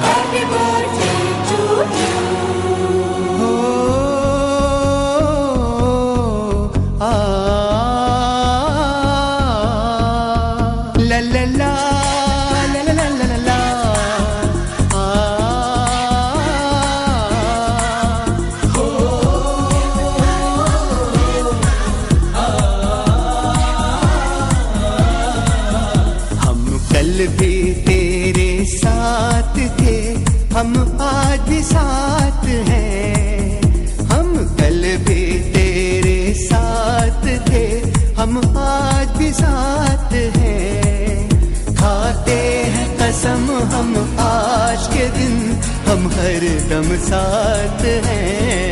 Happy birthday to you. La la la la la la la la. हम कल भी तेरे साथ थे, हम आज भी साथ हैं। हम कल भी तेरे साथ थे, हम आज भी साथ हैं। खाते हैं कसम हम आज के दिन, हम हर दम साथ हैं।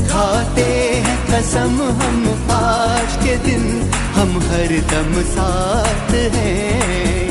खाते हैं कसम हम आज के दिन, हम हर दम साथ हैं।